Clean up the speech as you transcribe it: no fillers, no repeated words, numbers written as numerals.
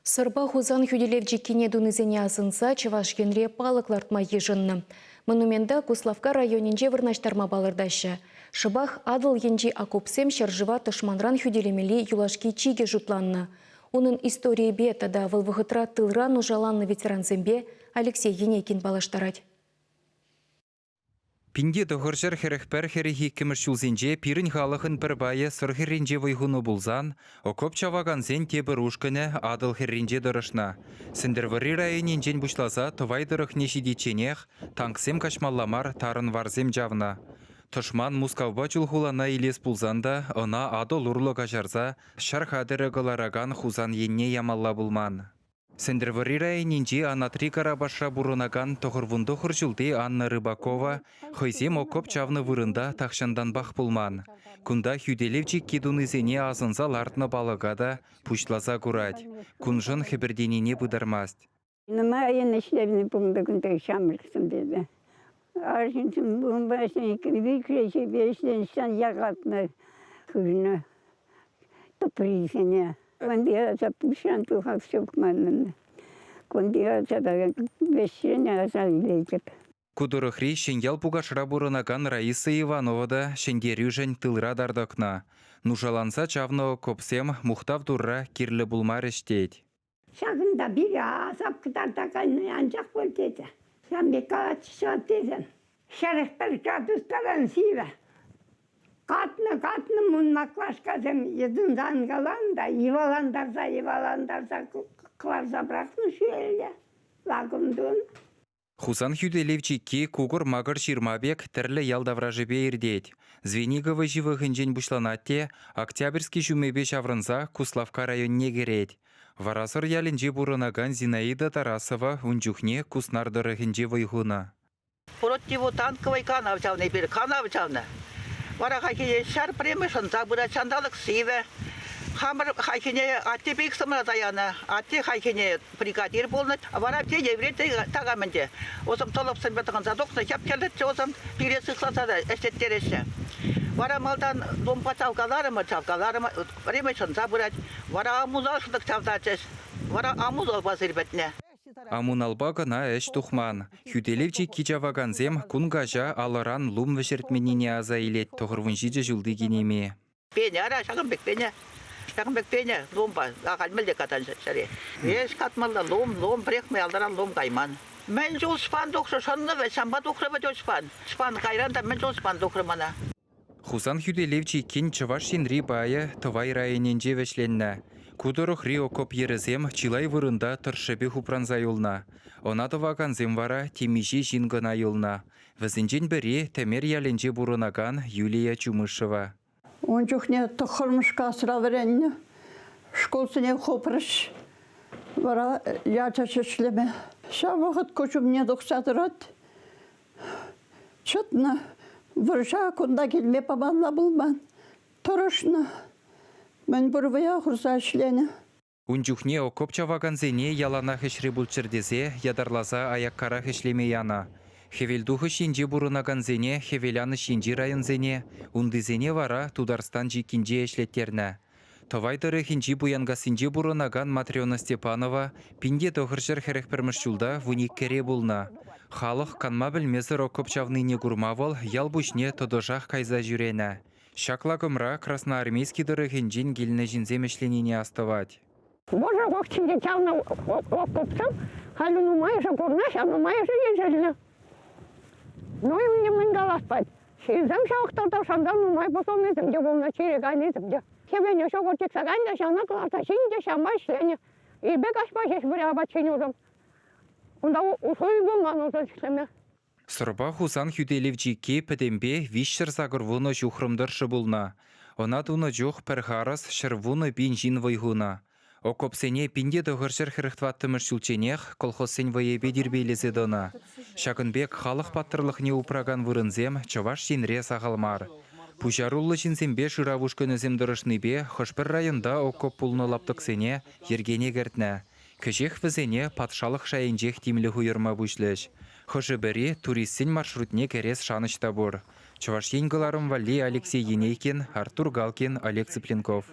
Сырба хузан хүделевчі кене дунызене асынса Чавашкенре палыклартма ежынны. Монумента Куславка районинже вырнаштарма балырдашы. Шыбах адыл енжи акопсем шаржыва тышманран хүделемели юлашки чиге жұтланны. Onun история бета да вылвығытра тылран ужаланны ветеранзембе Алексей Енекин балаштарать. Пинде дұғыржар херекпер херехи кеміршулзенже пирін халықын бір байы сұрхерренже вайхуны бұлзан, окоп чаваганзен тебір ушкыны адыл херренже дұрышна. Сіндірвари районинжен бұшлаза тывай дұрық нешидеченех, танксем кашмалламар тарын варзем жавна. Тышман мускавба чулхулана илес бұлзанда, она адыл ұрлыға жарза, шархадыры ғылараган хузан енне ямалла бұлман. Сендервари районинжи Анатри Карабаша бурунаган тоғырвунды хұржылды Анна Рыбакова хойзем окоп чавны вырында тақшандан бақ пулман. Кунда хүделевчик кедунызене азынзал артны балығада пушлаза курать. Кунжын хібірденіне бұдармаст. Нама аян ішлебіні бұмды күнді шамырқсын деді. Аршынсын бұм басын вікресе берістен яғатны күріні топырисене. Кондиация пушан тухак сукманын. Кондиация да бешене азалилейкеп. Кудурыхри шенгел пугашра бурынаган Раиса Иванова да шендерюжен тылра дардакна. Нушаланса чавно копсем мухтав дурра кирлі булмар іштейд. Шағында бір азап кытартакан анжақ бол деді. Шамбека атышат дедім. Шарықпір катустаран сива. Қатны мұнмақлашқазым едіндан қаланда, еваландарса қыларса бірақны шүйелі. Лагымдың. Хузан хүделевчикки кугур магыр ширмабек тірлі ялдавражыбе ирдейд. Звениговы живы хынжен бушланатте, Октябрьский жүмебе шаврынза Куславка районне керейд. Варасыр ялінже бурынаган Зинаида Тарасова унчухне куснардыры хынже вайхуна. Противотанковый канавчалны бір канавчалны. Вара хакине шар премешон забыра чандалык сиве. Хамыр хакине атте бексымра даяны, атте хакине бригадир болны. Вара те еврейте тагаменде. Озым толопсын бетігін задоқны кеп келдетче озым пире сықсатады эстеттереші. Вара малдан ломпа чавгаларымы, премешон забырат. Вара амузалшылық чавдачеш. Вара амузал базыр бетіне. Амуналбагына әш тухман. Хүделевчик кичаваганзем кунгажа аларан лум вешертменіне аза илет тоғырвынжиджі жылды генеме. Пене, ара шағынбек пене. Шағынбек пене, лумба, ағалмелде катан шаре. Еш катмалда лум прекмей алдаран лум кайман. Мен жол спан доқшы шанны ве шамба доқрыба жол спан. Спан кайранда мен жол спан доқрымана. Хузан хүделевчик кен Чавашин рибайы тывай районенже вешленна. Кудырық риокоп ерізем чилай вырында тұршыбе хупранза юлна. Онатываган земвара темежі жингына юлна. Візінжен бірі темер яленже бурынаган Юлия Чумышева. Он жүхне тұқырмышқа асыра веренне. Школсыне хопырыш. Вара ячашы шлеме. Ша вақыт көшімне дұқсатырат. Чытны вырша күнда келме пабанла бұлман. Тұрышны. Мен бұрвая құрса ішлені. Унчухне окоп чаваганзене ялана хешри бұлчырдезе ядарлаза аяққара хешлеме яна. Хевелдухы шинже бурынаганзене хевеляны шинжи районзене ундызене вара Тударстан жикинже эшлеттерні. Товайдыры хинжи буянга синже бурынаган Матрена Степанова пинде тоғыржыр херекперміш жылда вуник кере бұлна. Халық канма білмезір окоп чавныне гурмавыл ялбушне тодожақ кайза жүрені. Шаклагымра красноармейский дырыгенжин геліне жинземешленіне аставать. Боже, вовчинде чавна окопсам, халю нумайша курнаш, а нумайша ежелі. Ну и мне мындала спать. Шизем шауқтарда шамдан нумай посолнезім, де болна черегайнезім, де. Хебене шоғыртек сағайында шана қыларта шинде шамай шлені. И бек ашпай жеш бірі абачын ұрым. Онда ұсой болман ұзыр шлеме. Сырба хузан хүделевчикке пәдембе вишшір загырвуны жухрымдыршы бұлна. Она туны жух пәрхарас шырвуны бин жин вайгуна. Окопсене пинде дұғыршыр хіріқтваттымыш жүлченех колхозсен вайебе дирбейлезе дона. Шакынбек халық паттырлық не упраган вырынзем чаваш жинре сағалмар. Пужарулы жинзембе шыравушкөнізем дұрышныбе хошпір районда окоп пулны лаптықсене ергене гертні. Кежех візене патшалық шайынжех тимлі хуйырма бұшлыш. Хожы бірі туристсен маршрутне керес шанышта бұр. Чаваш енгіларым вали Алексей Енейкин, Артур Галкин, Олег Цыпленков.